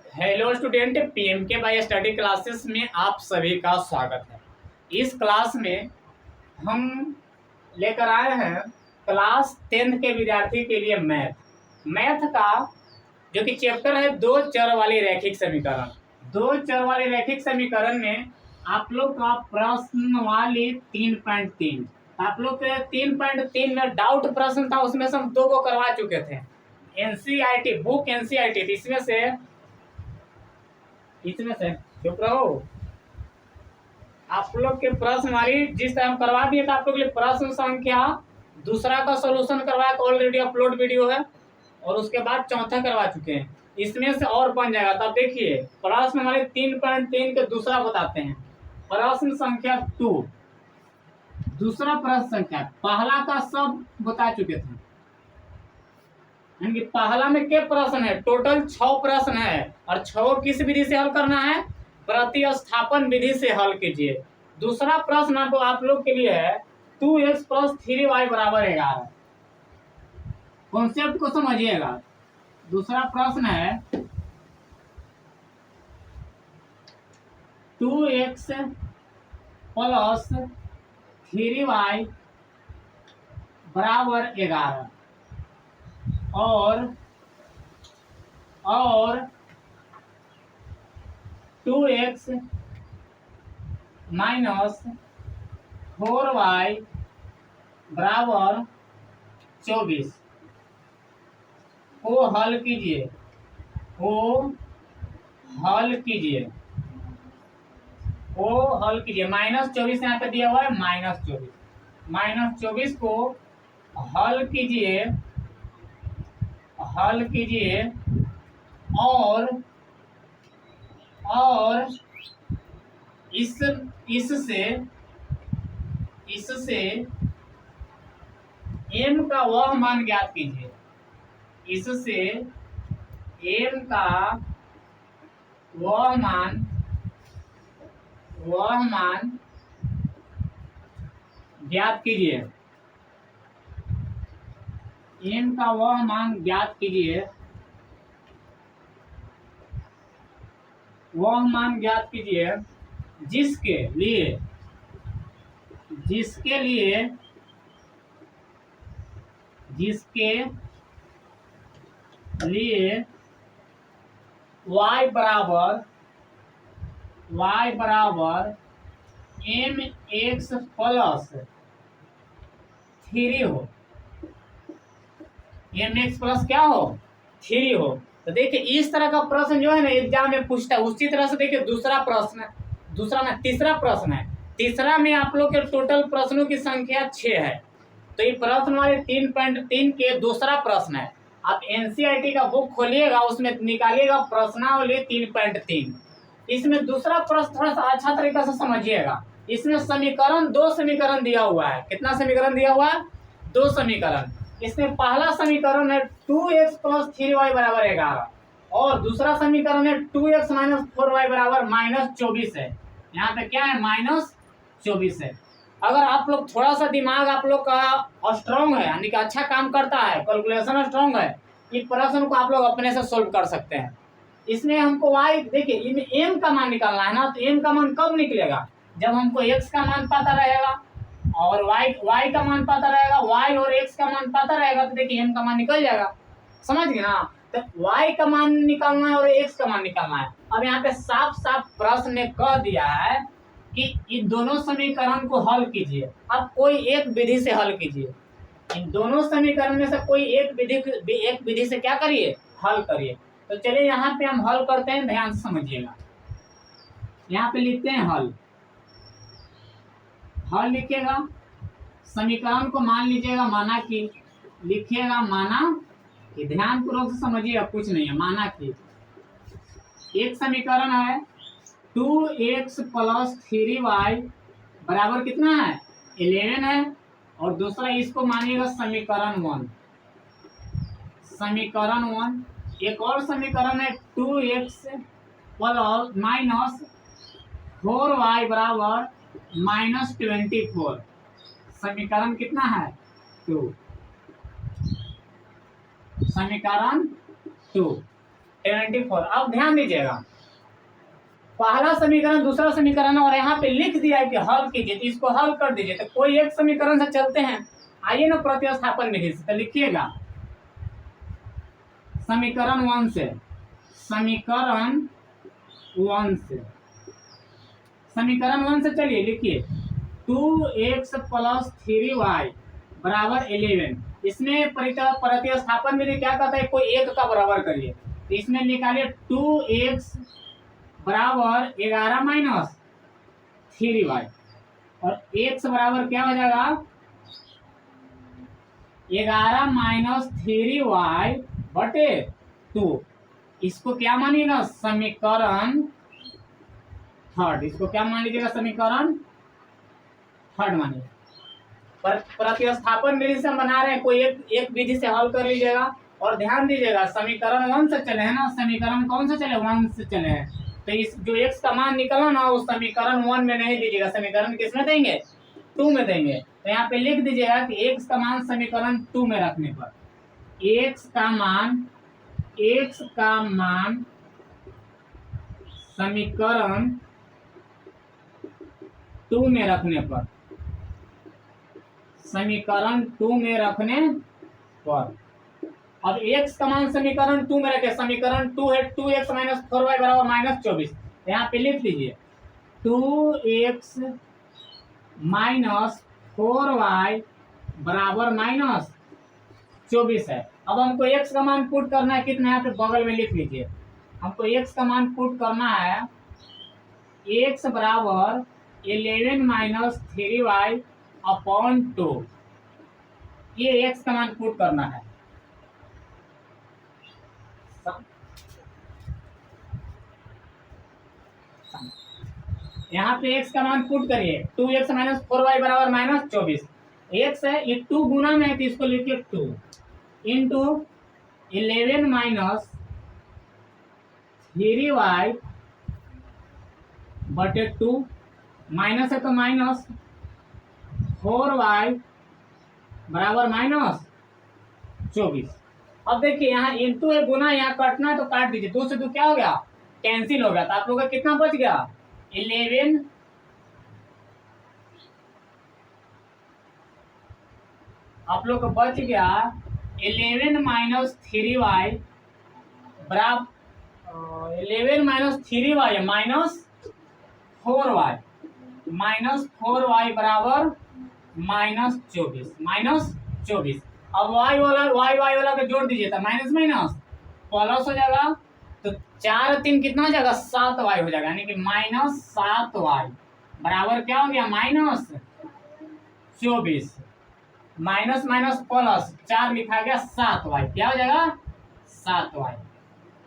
Hello student, PMK bye study classes में आप सभी का स्वागत है। इस क्लास में हम लेकर आए हैं क्लास 10th के विद्यार्थी के लिए मैथ का जो कि चैप्टर है दो चर वाली रैखिक समीकरण। दो चर वाली रैखिक समीकरण में आप लोग का प्रश्न वाली 3.3, आप लोग के 3.3 में डाउट प्रश्न था, उसमें से हम 2 को करवा चुके थे। एनसीईआरटी बुक एनसीईआरटी इसमें से चुप रहो। आप लोग के प्रश्न वाली जिस टाइम करवा दिए था, आप लोग के लिए प्रश्न संख्या दूसरा का सॉल्यूशन करवाया, ऑलरेडी अपलोड वीडियो है, और उसके बाद चौथा करवा चुके हैं। इसमें से और बन जाएगा। तब देखिए प्रश्न वाले 3.3 के दूसरा बताते हैं। प्रश्न संख्या 2, दूसरा प्रश्न संख्या, पहला का सब बता चुके थे। यानी पहला में क्या प्रश्न है? टोटल 6 प्रश्न है, और 6 किस विधि से हल करना है? प्रतिस्थापन विधि से हल कीजिए। दूसरा प्रश्न आप लोग के लिए है 2x + 3y = 11। कॉन्सेप्ट को समझिएगा। दूसरा प्रश्न है 2x + 3y = 11 और 2x - 4y = 24 को हल कीजिए। -24 यहाँ पे दिया हुआ है, -24 को हल कीजिए और इससे m का वह मान ज्ञात कीजिए। इससे m का वह मान ज्ञात कीजिए। m का वह मान ज्ञात कीजिए, जिसके लिए y बराबर mx + 3 हो। mx प्लस क्या हो? 3 हो। तो देखिए इस तरह का प्रश्न जो है ना एग्जाम में पूछता है। उसी तरह से देखिए तीसरा प्रश्न है। तीसरा में आप लोग के टोटल प्रश्नों की संख्या 6 है। तो ये प्रश्न वाले 3.3 के दूसरा प्रश्न है। आप एनसीईआरटी का बुक खोलिएगा, उसमें निकालिएगा प्रश्नावली 3.3। इसमें दूसरा प्रश्न थोड़ा सा अच्छा तरीका से समझिएगा। इसमें दो समीकरण दिया हुआ है। कितना समीकरण दिया हुआ है? 2 समीकरण। इसमें पहला समीकरण है 2x + 3y = 11 और दूसरा समीकरण है 2x - 4y = -24 है। यहाँ पे क्या है? -24 है। अगर आप लोग थोड़ा सा दिमाग आप लोग का स्ट्रांग है, यानी कि अच्छा काम करता है, कैलकुलेशन स्ट्रांग है, ये प्रश्न को आप लोग अपने से सोल्व कर सकते हैं। इसमें हमको y देखिए, इनमें m का मान निकालना है ना। तो m का मान कब निकलेगा? जब हमको x का मान पता रहेगा और y का मान पता रहेगा, y और x का मान पता रहेगा, तो देखिए m का मान निकल जाएगा। समझ गए ना? तो y का मान निकालना है और x का मान निकालना है। अब यहाँ पे साफ साफ प्रश्न ने कह दिया है कि इन दोनों समीकरण को हल कीजिए। अब कोई एक विधि से हल कीजिए। इन दोनों समीकरण में से कोई एक विधि से क्या करिए? हल करिए। तो चलिए यहाँ पे हम हल करते हैं, ध्यान से समझिएगा। यहाँ पे लिखते हैं हल लिखिएगा। समीकरण को मान लीजिएगा माना कि, लिखिएगा माना कि, ध्यान पूर्वक से समझिएगा, कुछ नहीं है, माना कि एक समीकरण है 2x + 3y बराबर कितना है? 11 है। और दूसरा इसको मानिएगा समीकरण 1। एक और समीकरण है 2x - 4y = -24। समीकरण कितना है? 2। समीकरण 2। 24। अब ध्यान दीजिएगा, पहला समीकरण दूसरा समीकरण और यहाँ पे लिख दिया है कि हल कीजिए, तो इसको हल कर दीजिए। तो कोई एक समीकरण से चलते हैं, आइए ना प्रतिस्थापन विधि से। तो लिखिएगा समीकरण 1 से, समीकरण 1 से, समीकरण 1 से चलिए लिखिए 2x + 3y बराबर 11। इसमें प्रतिस्थापन विधि क्या कहता है, कोई एक का बराबर करिए। तो इसमें निकालिए 2x बराबर 11 माइनस 3y और x बराबर क्या हो जाएगा 11 माइनस 3y बटे 2। इसको क्या मानिएगा समीकरण थर्ड, इसको क्या मान लीजिएगा समीकरण थर्ड मानिए। प्रतिस्थापन विधि से हम बना रहे हैं, कोई एक विधि से हल कर लीजिएगा। और ध्यान दीजिएगा समीकरण 1 से चले हैं ना, समीकरण कौन से चले 1 से चले हैं। तो इस जो x का मान निकला ना उस समीकरण 1 में नहीं दीजिएगा, समीकरण किसमें देंगे 2 में देंगे। तो यहाँ पे लिख दीजिएगा कि x का मान समीकरण 2 में रखने पर x का मान समीकरण 2 में रखने पर, समीकरण 2 में रखने पर। अब x का मान समीकरण 2 में रखे, समीकरण 2 है 2x माइनस 4y बराबर माइनस 24। यहाँ पे लिख दीजिए 2x माइनस 4y बराबर माइनस 24 है। अब हमको x का मान पुट करना है, कितना यहाँ पे बगल में लिख लीजिए। हमको x का मान पुट करना है, x बराबर 11 माइनस 3y अपॉन 2, ये x का मान पुट करना है। यहाँ पे x का मान पुट करिए 2x माइनस 4y बराबर माइनस 24। x है ये 2 गुना में है तो इसको लिखिए 2 इंटू 11 माइनस 3y बटे 2, माइनस है तो माइनस 4y बराबर माइनस 24। अब देखिए यहाँ इंटू है, गुना यहाँ कटना है तो काट दीजिए, 2 से 2 क्या हो गया कैंसिल हो गया। तो आप लोगों का कितना बच गया 11, आप लोग को बच गया 11 माइनस 3y बराबर 11 minus 3y minus 4y, minus 4y बराबर माइनस 24। अब y वाला को जोड़ दीजिए तो माइनस माइनस प्लस हो जाएगा। तो 4 और 3 कितना हो जाएगा 7y हो जाएगा, यानी कि माइनस 7y बराबर क्या हो गया माइनस 24। माइनस माइनस प्लस 4 लिखा गया 7y, क्या हो जाएगा 7y।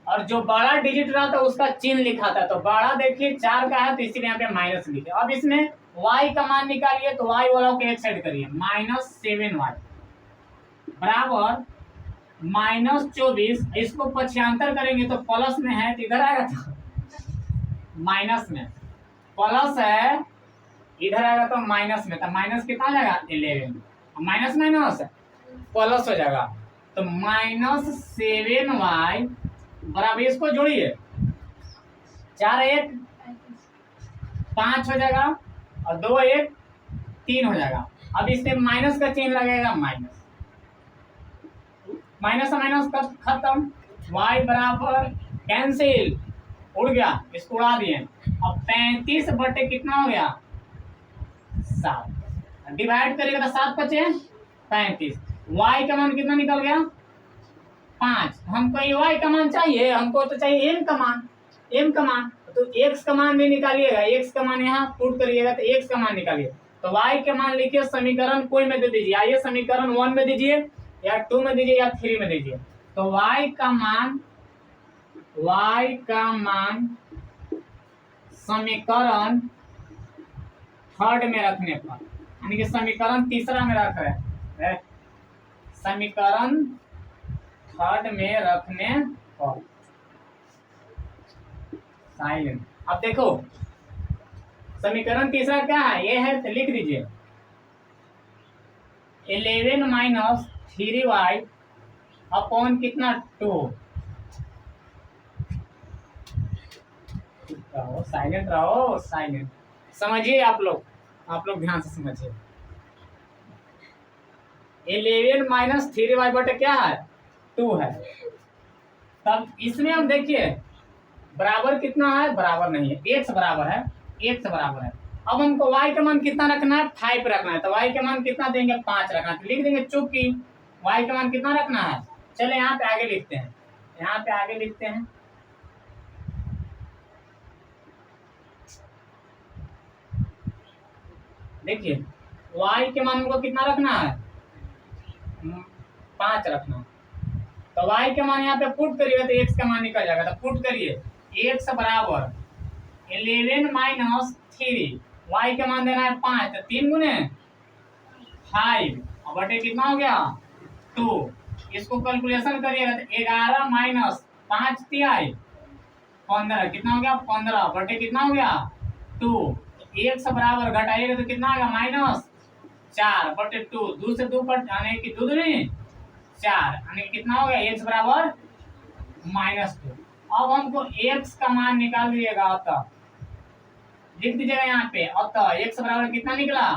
और जो बड़ा डिजिट रहा था उसका चिन्ह लिखा था, तो बड़ा देखिए 4 का है तो इसीलिए यहाँ पे माइनस लिखे। अब इसमें y का मान निकालिए, तो y वाला को एक साइड करिए, माइनस 7y बराबर माइनस 24। इसको पक्षांतर करेंगे तो प्लस में है तो इधर आएगा, तो माइनस में प्लस है, इधर आएगा तो माइनस में, तो माइनस कितना आ जाएगा 11, माइनस माइनस प्लस हो जाएगा। तो माइनस 7y बराबर, इसको जोड़िए 4 1 5 हो जाएगा और 2 1 3 हो जाएगा। अब इसमें माइनस का चिन्ह लगेगा, माइनस माइनस माइनस खत्म, y बराबर कैंसिल, उड़ गया, इसको उड़ा दिए। अब 35 बटे कितना हो गया 7, डिवाइड करेगा तो 7 बचे 35। y का मान कितना निकल गया 5। हमको ये y का मान चाहिए, हमको तो चाहिए m का मान, तो x का मान भी निकालिएगा, x का मान यहाँ पुट करिएगा तो x का मान निकालिए। तो y का मान लिखिए समीकरण कोई में दे दीजिए, आइए समीकरण 1 में दीजिए या 2 में दीजिए या 3 में दीजिए। तो y का मान समीकरण थर्ड में रखने पर, यानी कि समीकरण तीसरा में रख रहे हैं, समीकरण थर्ड में रखने पर साइलेंट। अब देखो समीकरण तीसरा क्या है, ये है, तो लिख दीजिए 11 माइनस 3y अपॉन कितना 2 रहो, साइलेंट रहो, साइलेंट। समझिए आप लोग ध्यान से समझिए। 11 माइनस 3y बटे क्या है 2 है। तब इसमें हम देखिए बराबर कितना है, बराबर नहीं है, x बराबर है, x बराबर है। अब हमको y का मान कितना रखना है 5 रखना है, तो y का मान कितना देंगे 5 रखना है, तो लिख देंगे चूंकि y का मान कितना रखना है। चले यहाँ पे आगे लिखते हैं, यहाँ पे आगे लिखते हैं। देखिए y के मान को कितना रखना है 5 रखना है, तो y के मान यहाँ पे पुट करिएगा तो x का मान निकल जाएगा। तो पुट करिए x बराबर 11 माइनस 3, y का मान देना है 5, तो 3 गुने 5 और बटे कितना हो गया 2। इसको कैलकुलेशन करिएगा तो 11 माइनस 5 तिहाई 15, कितना हो गया 15 बटे कितना हो गया 2। x बराबर घटाइएगा तो कितना आ गया माइनस 4 बटे 2, 2 से 2 कट यानी कि 2 दूनी 4 यानी कितना हो गया x बराबर -2। अब हमको x का मान निकाल दीजिएगा, अतः लिख दीजिएगा यहाँ पे, अतः x बराबर कितना निकला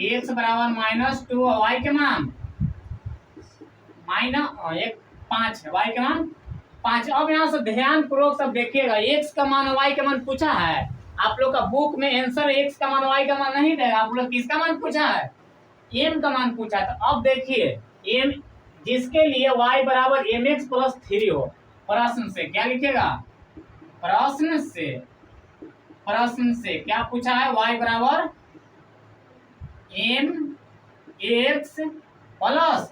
x बराबर -2 और y के मान -5 है, y के मान 5। अब यहाँ से ध्यान पूर्वक सब देखिएगा, x का मान y का मान पूछा है आप लोग का बुक में आंसर x का मान y का मान नहीं देगा, आप लोग किसका मान पूछा है m का मान पूछा है। तो अब देखिए m जिसके लिए y बराबर mx प्लस 3 हो, प्रश्न से क्या लिखेगा, प्रश्न से क्या पूछा है y बराबर mx प्लस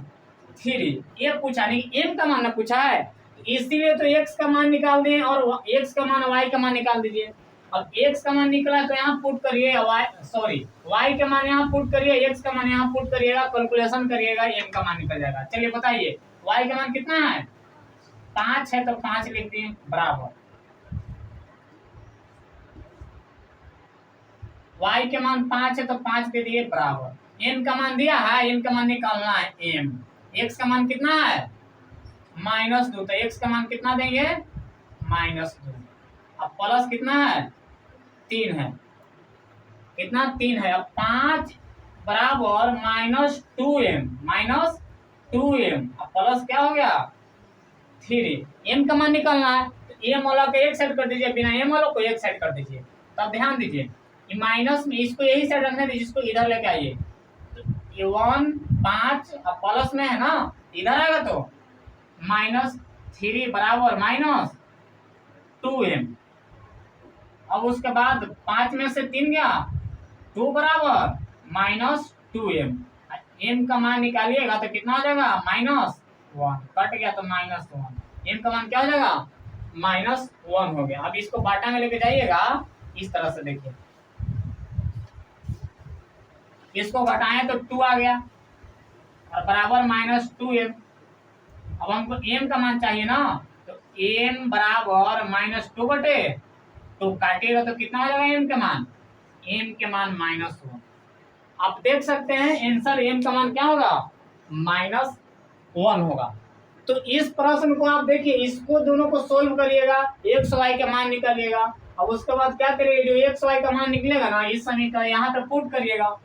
3 ये पूछा नहीं, m का मान पूछा है, इसीलिए तो x का मान निकाल दें और x का मान y का मान निकाल दीजिए। अब x का मान निकला तो यहाँ पुट करिए y का मान यहाँ पुट करिए, x का मान यहाँ पुट करिएगा, कैलकुलेशन करिएगा, m का मान निकल जाएगा। चलिए बताइए y का मान कितना है 5 है, तो 5 लिख दिए बराबर, y के मान 5 है तो 5 दे दिए बराबर, m का मान दिया है, m का मान निकालना है m, x का मान कितना है -2, तो x का मान कितना देंगे -2। अब प्लस कितना है 3 है, कितना 3 है। अब 5 बराबर -2m, अब प्लस क्या हो गया 3, m का मान निकालना है, तो m वाला को एक साइड कर दीजिए, बिना m वाला को एक साइड कर दीजिए। तब ध्यान दीजिए ये माइनस में इसको यही साइड रखने दीजिए, इसको इधर लेके आइए, तो ये 1 5 अब प्लस में है ना, इधर आएगा तो -3 बराबर -2m। अब उसके बाद 5 में से 3 गया 2 बराबर -2m, m का मान निकालिएगा तो कितना हो जाएगा -1, कट गया तो -1, m का मान क्या हो जाएगा -1 हो गया। अब इसको बाटा में लेके जाइएगा इस तरह से, देखिए इसको घटाएं तो 2 आ गया और बराबर -2m। अब हमको m का मान चाहिए ना, तो m बराबर -2 बटे तो काटिएगा तो कितना हो जाएगा m के मान -1। आप देख सकते हैं आंसर m का मान क्या होगा -1 होगा। तो इस प्रश्न को आप देखिए, इसको दोनों को सोल्व करिएगा, x y का मान निकालिएगा। अब उसके बाद क्या करिएगा, जो x y का मान निकलेगा ना इस समीकरण यहाँ पे पुट करिएगा,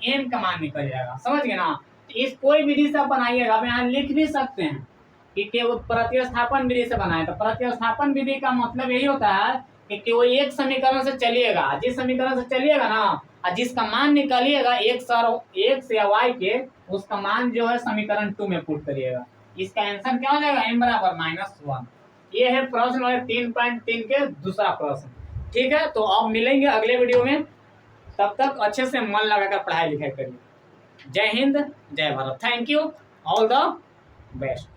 m का मान निकल जाएगा, समझ गए ना। तो इस कोई विधि से आप बनाइएगा, आप यहाँ लिख भी सकते हैं कि वो प्रतिस्थापन विधि से बनाए। तो प्रतिस्थापन विधि का मतलब यही होता है कि वो एक समीकरण से चलिएगा, जिस समीकरण से चलिएगा ना और जिसका मान निकालिएगा x या y के, उसका मान जो है समीकरण 2 में पुट करिएगा। इसका आंसर क्या हो जाएगा m बराबर -1। ये है प्रश्न नंबर 3.3 के दूसरा प्रश्न। ठीक है, तो अब मिलेंगे अगले वीडियो में, तब तक अच्छे से मन लगाकर पढ़ाई लिखाई करिए। जय हिंद, जय Bharat, thank you, all the best.